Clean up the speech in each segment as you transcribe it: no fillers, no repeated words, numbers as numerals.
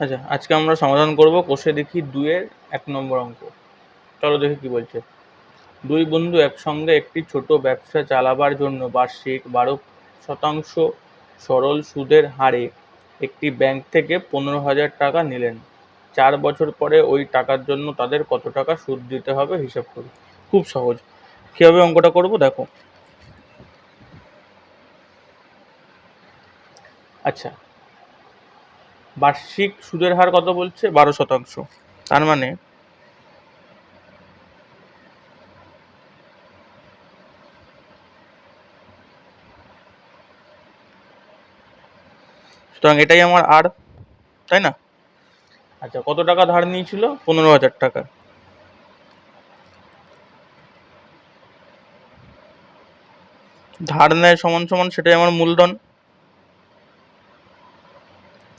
আচ্ছা, আজকে আমরা সমাধান করব কোষে দেখি 2-এর 1 নম্বর অঙ্ক। চলো দেখি কি বলছে। দুই বন্ধু একসঙ্গে একটি ছোট ব্যবসা চালাবার জন্য বার্ষিক 12% সরল সুদের হারে একটি ব্যাংক থেকে 15,000 টাকা নিলেন। 4 বছর পরে ওই টাকার জন্য তাদের কত টাকা সুদ দিতে হবে হিসাব করি। খুব সহজ। কিভাবে অঙ্কটা করব দেখো। আচ্ছা, বার্ষিক সুদের হার কত বলছে? 12%। তার মানে সুতরাং এটাই আমার আর, তাই না? আচ্ছা, কত টাকা ধার নিয়েছিল? 15,000 টাকা। ধার নেয় সমান সমান সেটাই আমার মূলধন,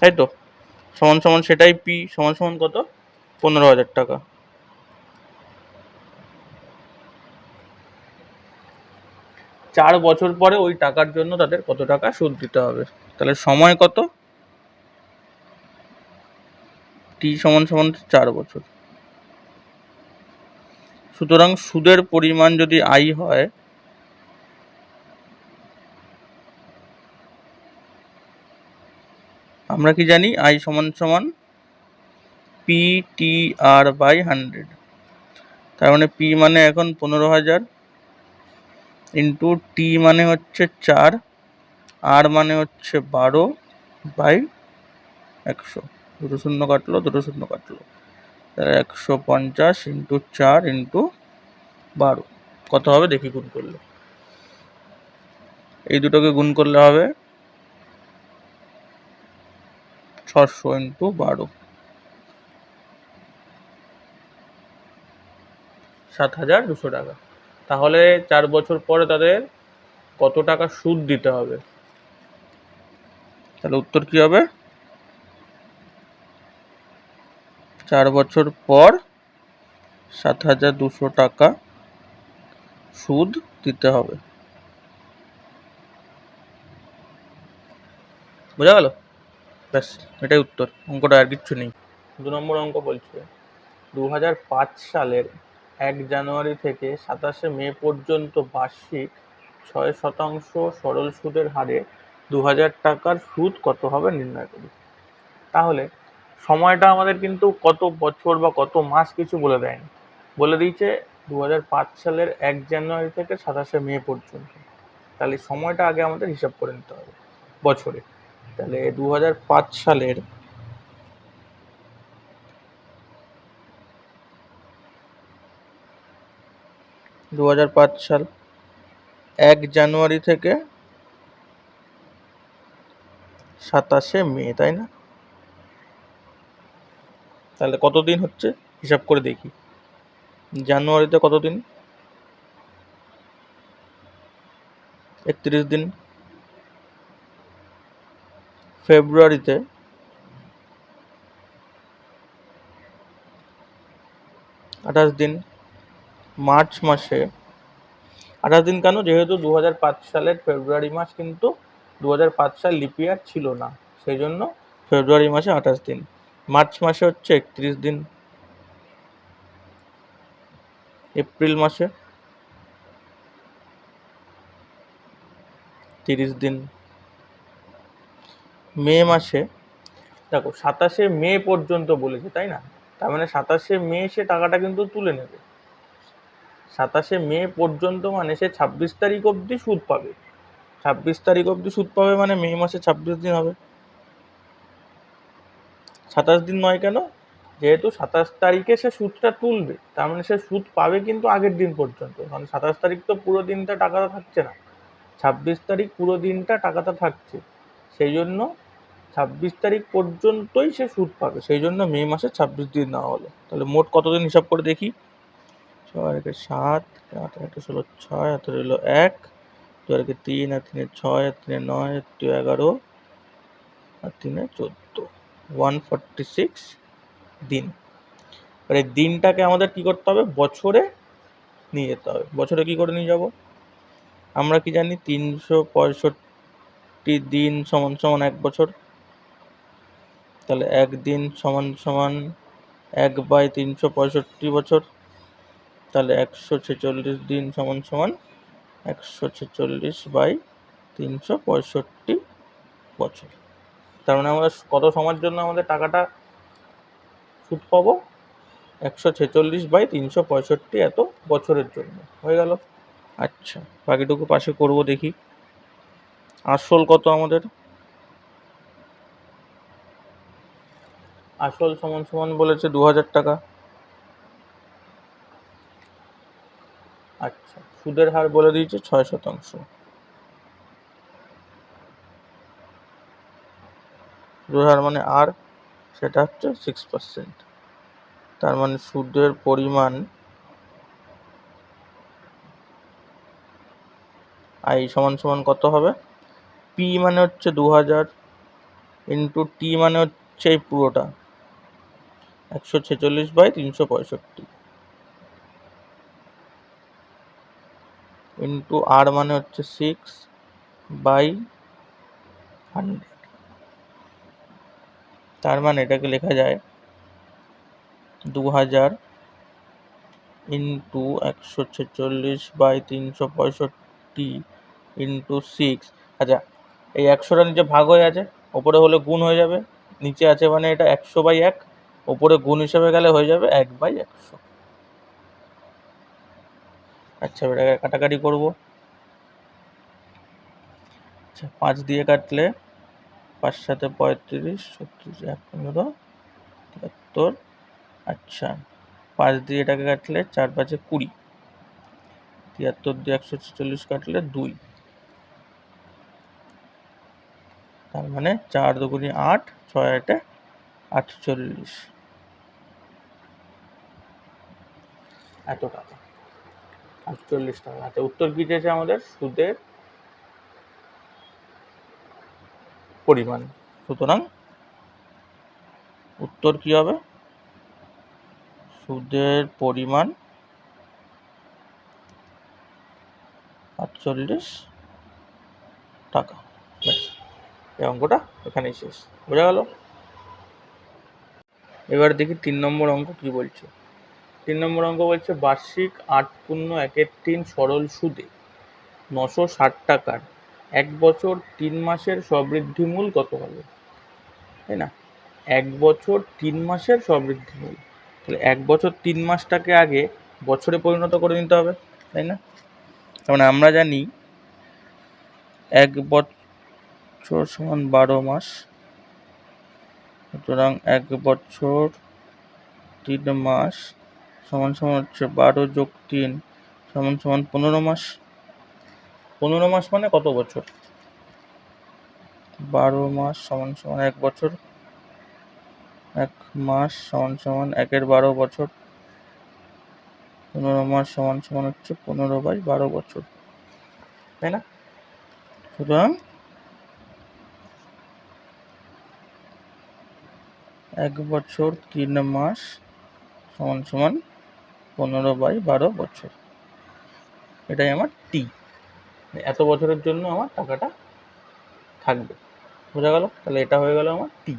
তাই তো? সমান সমান সেটাই পি সমান সমান কত? 15,000 টাকা। চার বছর পরে ওই টাকার জন্য তাদের কত টাকা সুদ দিতে হবে? তাহলে সময় কত? টি সমান সমান 4 বছর। সুতরাং সুদের পরিমাণ যদি আই হয়, আমরা কি জানি? আই সমান সমান পি টি আর বাই 100। তার মানে পি মানে এখন 15,000 ইন্টু টি মানে হচ্ছে 4, আর মানে হচ্ছে 12 বাই 100। দুটো শূন্য কাটলো, দুটো শূন্য কাটলো। 150 ইন্টু 4 ইন্টু 12 কত হবে দেখি গুণ করলে। এই দুটোকে গুণ করলে হবে 600 ইন্টু 12, 7,200 টাকা। তাহলে 4 বছর পরে তাদের কত টাকা সুদ দিতে হবে? তাহলে উত্তর কি হবে? 4 বছর পর 7,200 টাকা সুদ দিতে হবে। বোঝা গেল? ব্যাস, এটাই উত্তর। অঙ্কটা আর কিচ্ছু নেই। 2 নম্বর অঙ্ক বলছে 2005 সালের 1 জানুয়ারি থেকে 27শে মে পর্যন্ত বার্ষিক 6% সরল সুদের হারে 2,000 টাকার সুদ কত হবে নির্ণয় করি। তাহলে সময়টা আমাদের কিন্তু কত বছর বা কত মাস কিছু বলে দেয়নি, বলে দিয়েছে 2005 সালের 1 জানুয়ারি থেকে 27শে মে পর্যন্ত। তাহলে সময়টা আগে আমাদের হিসাব করে নিতে হবে বছরে। তাহলে 2005 সালের 2005 সাল 1 জানুয়ারি থেকে 27শে মে, তাই না? তাহলে কতদিন হচ্ছে হিসাব করে দেখি। জানুয়ারিতে কতদিন? 31 দিন। ফেব্রুয়ারিতে 28 দিন। মার্চ মাসে 28 দিন কেন? যেহেতু 2005 সালের ফেব্রুয়ারি মাস কিন্তু 2005 সাল লিপ ইয়ার ছিল না, সেই জন্য ফেব্রুয়ারি মাসে 28 দিন। মার্চ মাসে হচ্ছে 31 দিন। এপ্রিল মাসে 30 দিন। মে মাসে দেখো 27শে মে পর্যন্ত বলেছে, তাই না? তার মানে 27শে মে সে টাকাটা কিন্তু তুলে নেবে। 27শে মে পর্যন্ত মানে সে 26 তারিখ অবধি সুদ পাবে। 26 তারিখ অবধি সুদ পাবে মানে মে মাসে 26 দিন হবে। 27 দিন নয় কেন? যেহেতু 27 তারিখে সে সুদটা তুলবে, তার মানে সে সুদ পাবে কিন্তু আগের দিন পর্যন্ত। মানে 27 তারিখ তো পুরো দিনটা টাকাটা থাকছে না, 26 তারিখ পুরো দিনটা টাকাটা থাকছে। সেই জন্য 26 তারিখ পর্যন্তই সে সুদ পাবে, সেই জন্য মে মাসে 26 দিন নেওয়া হলো। তাহলে মোট কতদিন হিসাব করে দেখি। 6 আর 7, 8 আর 16, 6 আর রইল 1, 2 আর 3 আর 3 6 আর 3 9 আর 2 11 আর 3 14, 146 দিন। আর এই দিনটাকে আমাদের কি করতে হবে? বছরে নিয়ে যেতে হবে। বছরে কি করে নিয়ে যাব? আমরা কি জানি? 365 দিন সমান সমান 1 বছর। তাহলে একদিন সমান সমান 1/365 বছর, তাহলে 146 দিন সমান সমান 146/365 বছর। তার মানে আমরা কত সময়ের জন্য আমাদের টাকাটা সুদ পাবো? 146/365 এত বছরের জন্য। হয়ে গেল। আচ্ছা, বাকিটুকু পাশে করব, দেখি। আসল কত আমাদের? আসল সমান সমান বলেছে 2000 টাকা। আচ্ছা, সুদের হার বলে দিয়েছে 6%। সুদের হার মানে আর, সেটা হচ্ছে 6%। তার মানে সুদের পরিমাণ আই সমান সমান কত হবে? পি মানে হচ্ছে 2000 ইন্টু টি মানে হচ্ছে এই পুরোটা 146/365 ইন্টু আর মানে হচ্ছে 6/100। তার মানে এটাকে লেখা যায় 2000 ইন্টু 146/365 ইন্টু 6। আচ্ছা, এই 100টা নিচে ভাগ হয়ে আছে, ওপরে হলে গুণ হয়ে যাবে, নিচে আছে মানে এটা 100/1, ওপরে গুণ হিসেবে গেলে হয়ে যাবে 1/100। আচ্ছা, এটাকে কাটাকাটি করবো। আচ্ছা, 5 দিয়ে কাটলে 5 7 35, 36 1 15 73। আচ্ছা, 5 দিয়ে এটাকে কাটলে 4 5 20, 73 দিয়ে 146 কাটলে 2। তার মানে 4 2 8, 6 8 48, এত টাকা, 48 টাকা। আচ্ছা, উত্তর কি চেয়েছে আমাদের? সুদের পরিমাণ। সুতরাং উত্তর কি হবে? সুদের পরিমাণ 48 টাকা। ব্যাস, এই অঙ্কটা এখানেই শেষ। বোঝা গেল? এবার দেখি 3 নম্বর অঙ্ক কি বলছে। 3 নম্বর অঙ্ক বলছে বার্ষিক 8.1 সরল সুদে 960 টাকার 1 বছর 3 মাসের সবৃদ্ধিমূল কত হবে? তাই না? 1 বছর 3 মাসের সবৃদ্ধিমূল। তাহলে 1 বছর 3 মাসটাকে আগে বছরে পরিণত করে নিতে হবে, তাই না? তার মানে আমরা জানি 1 বছর সমান 12 মাস, সুতরাং 1 বছর 3 মাস সমান সমান হচ্ছে 12 যোগ 3 সমান সমান 15 মাস। 15 মাস মানে কত বছর? 12 মাস সমান সমান 1 বছর, 1 মাস সমান সমান 1/12 বছর, 15 মাস সমান সমান হচ্ছে 15/12 বছর, তাই না? সুতরাং 1 বছর 3 মাস সমান সমান 15/12 বছর। এটাই আমার টি। এত বছরের জন্য আমার টাকাটা থাকবে। বোঝা গেল? তাহলে এটা হয়ে গেল আমার টি।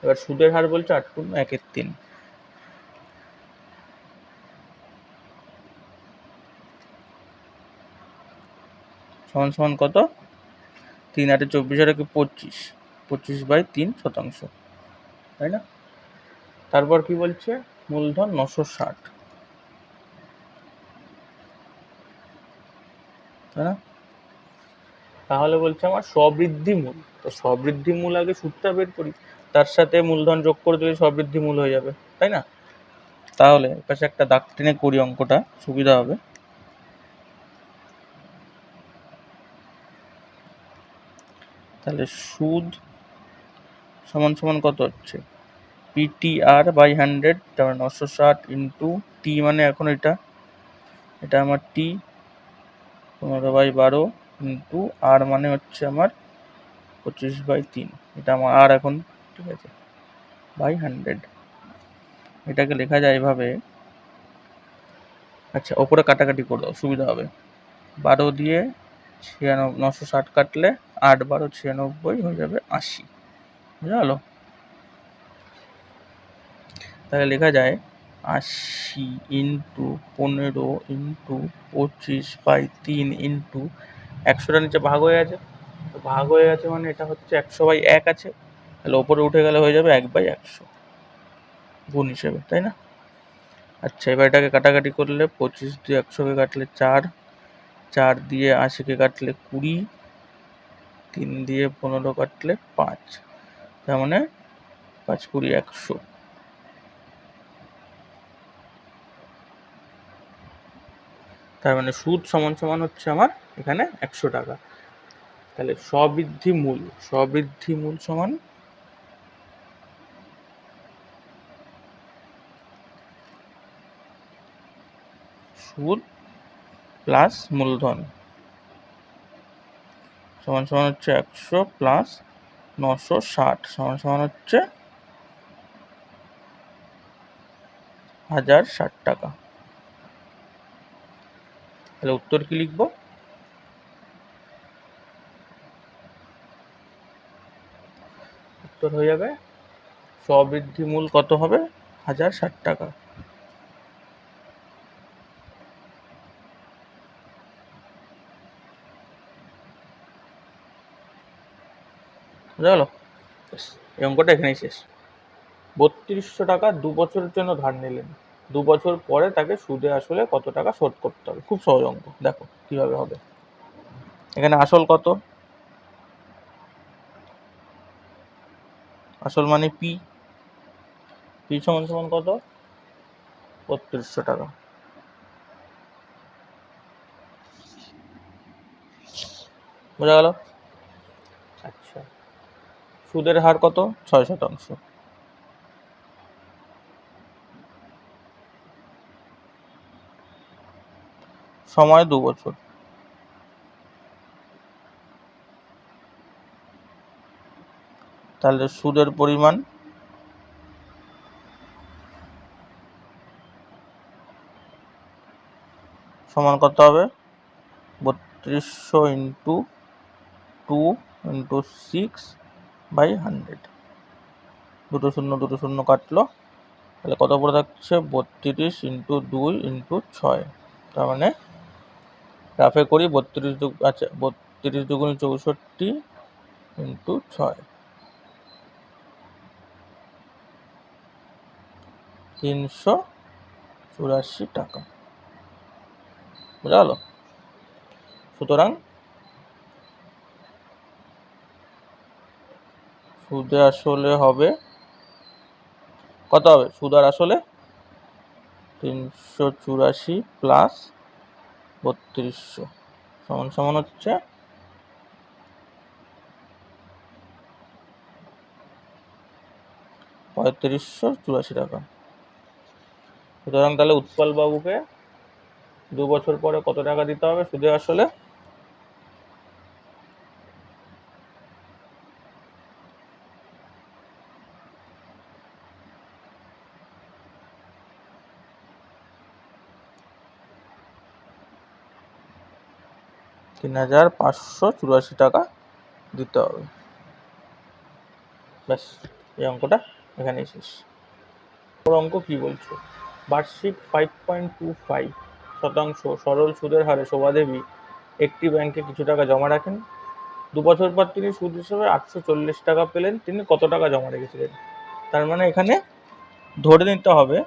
এবার সুদের হার বলছে 8.1 সমান সমান কত? 3 8 24 আর 25, 25/3%, তাই না? তারপর কি বলছে? মূলধন 960, তাই না? তাহলে বলছে আমার সবৃদ্ধি মূল। তো সবৃদ্ধি মূল আগে সুদটা বের করি, তার সাথে মূলধন যোগ করে দিলে সবৃদ্ধি মূল হয়ে যাবে, তাই না? তাহলে পাশে একটা দাগ টেনে করি, অঙ্কটা সুবিধা হবে। তাহলে সুদ সমান সমান কত হচ্ছে? PTR/100, তার 960 ইন্টু টি মানে এখন এটা আমার টি 15/12 ইন্টু আর মানে হচ্ছে আমার 25/3, এটা আমার আর এখন, ঠিক আছে, /100। এটাকে লেখা যায় এভাবে। আচ্ছা, ওপরে কাটাকাটি করে দাও, সুবিধা হবে। 12 দিয়ে 960 কাটলে 8 12 96 হয়ে যাবে 80। বুঝা গেল? তাহলে লেখা যায় 80 ইন্টু 15 ইন্টু 25/3 ইন্টু 100টার নিচে ভাগ হয়ে আছে, তো ভাগ হয়ে আছে মানে এটা হচ্ছে 100/1 আছে, তাহলে ওপরে উঠে গেলে হয়ে যাবে 1/100 গুণ হিসেবে, তাই না? আচ্ছা, এবার এটাকে কাটাকাটি করলে 25 দিয়ে 100কে কাটলে 4, 4 দিয়ে 80কে কাটলে 20, 3 দিয়ে 15 কাটলে 5, তার মানে 5 20 100। তার মানে সুদ সমান সমান হচ্ছে আমার এখানে 100 টাকা। তাহলে স্ববৃদ্ধি মূল সমান সুদ প্লাস মূলধন সমান সমান হচ্ছে 100 প্লাস 960 সমান সমান হচ্ছে 1060 টাকা। তাহলে উত্তর কি লিখব? উত্তর হয়ে যাবে স্ববৃদ্ধি মূল কত হবে? 1060 টাকা। বুঝা গেল? এই অঙ্কটা এখানেই শেষ। 3200 টাকা 2 বছরের জন্য ধার নিলেন, 2 বছর পরে তাকে সুদে আসলে কত টাকা শোধ করতে হবে। খুব সহজ অঙ্ক, দেখো কিভাবে হবে। এখানে আসল কত? আসল মানে পি সমান সমান কত? 3200 টাকা। বোঝা গেল? আচ্ছা, সুদের হার কত? 6%। সময় 2 বছর। তাহলে সুদের পরিমাণ সমান কত হবে? 3200 ইন্টু 2 ইন্টু 6/100। দুটো শূন্য কাটলো, তাহলে কত পড়ে থাকছে? 32 ইন্টু 2 ইন্টু 6। তার মানে রাফে করি 32 দুগুণ 64 ইন্টু 6, 384 টাকা। বুঝা গেল? সুতরাং সুদে আসলে হবে কত হবে? সুদ আর আসলে 384 প্লাস 3200 সমান সমান হচ্ছে 3584 টাকা। সুতরাং তাহলে উৎপল বাবুকে 2 বছর পরে কত টাকা দিতে হবে সুদে আসলে? $3584 টাকা দিতে হবে। ব্যাস, এই অঙ্কটা এখানেই শেষ। অঙ্ক কি বলছো? বার্ষিক 5.25% সরল সুদের হারে শোভাদেবী একটি ব্যাংকে কিছু টাকা জমা রাখেন। 2 বছর পর তিনি সুদ হিসেবে 840 টাকা পেলেন। তিনি কত টাকা জমা রেখেছিলেন? তার মানে এখানে ধরে নিতে হবে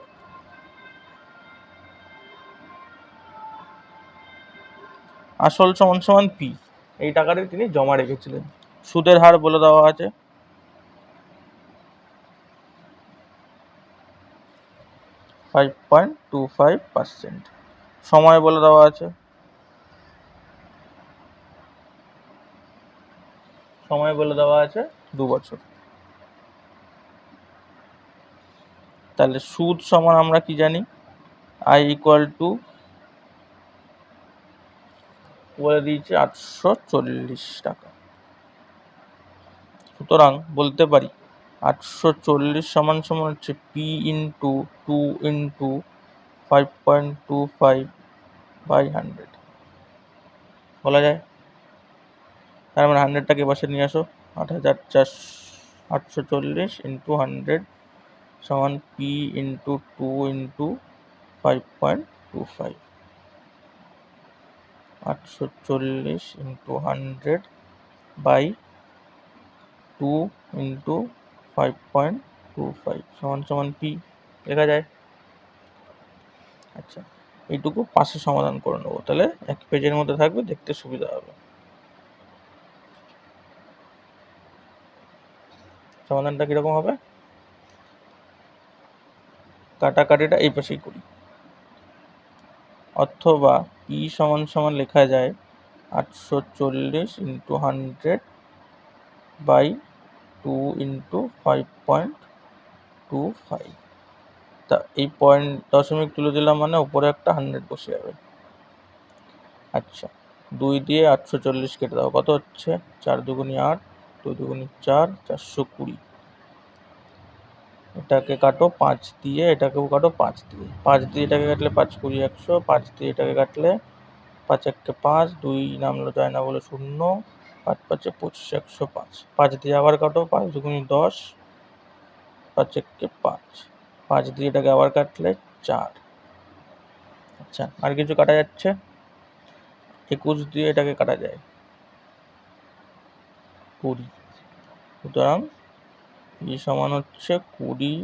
আসল সমান সমান পি, এই টাকাটি তিনি জমা রেখেছিলেন। সুদের হার বলে দেওয়া আছে 5.25%। সময় বলে দেওয়া আছে, সময় বলে দেওয়া আছে 2 বছর। তাহলে সুদ সমান আমরা কি জানি? I ইকুয়াল টু বলে দিয়েছে 840 টাকা। সুতরাং বলতে পারি 840 সমান সমান হচ্ছে পি ইন্টু 2 ইন্টু 5.25/100 বলা যায়। তার মানে 100টাকে পাশে নিয়ে আসো, 840 ইন্টু 100 সমান P into 2 into 5.25, 840 into 100 by 2 into 5.25 সমান সমান পি লেখা যায়। আচ্ছা, এইটুকু পাশে সমাধান করে নেবো, তাহলে এক পেজের মধ্যে থাকবে, দেখতে সুবিধা হবে। সমাধানটা কিরকম হবে, কাটাকাটিটা এই পাশেই করি, অথবা পি সমান সমান লেখা যায় 840 ইন্টু 100 বাই 2 ইন্টু 5.25। তা এই পয়েন্ট দশমিক তুলে দিলাম মানে উপরে একটা 100 বসে যাবে। আচ্ছা, 2 দিয়ে 840 কেটে দাও, কত হচ্ছে 4 দুগুনি 8, 2 দুগুনি 4, 420। এটাকে কাটো 5 দিয়ে, এটাকেও কাটো 5 দিয়ে, 5 দিয়ে এটাকে কাটলে 5 20 100, 5 দিয়ে এটাকে কাটলে 5 1 5, 2 নামলো যায় না বলে 0, 5 5 25, 105। 5 দিয়ে আবার কাটো, 5 দুগুনি 10, 5 1 5, 5 দিয়ে এটাকে আবার কাটলে 4। আচ্ছা, আর কিছু কাটা যাচ্ছে, 21 দিয়ে এটাকে কাটা যায় 20, সুতরাং ই সমান হচ্ছে 20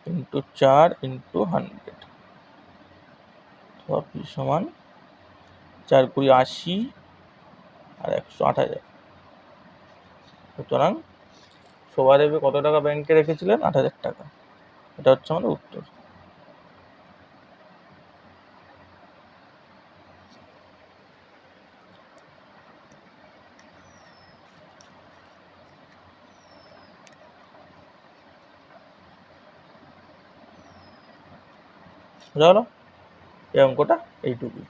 ইন্টু 4 ইন্টু 100, পি সমান 4 20 80 আর 108,000। সুতরাং শোভাদেবী কত টাকা ব্যাংকে রেখেছিলেন, 8,000 টাকা। এটা হচ্ছে আমাদের উত্তর। বুঝা হলো, এই অঙ্কটা এইটুকুই।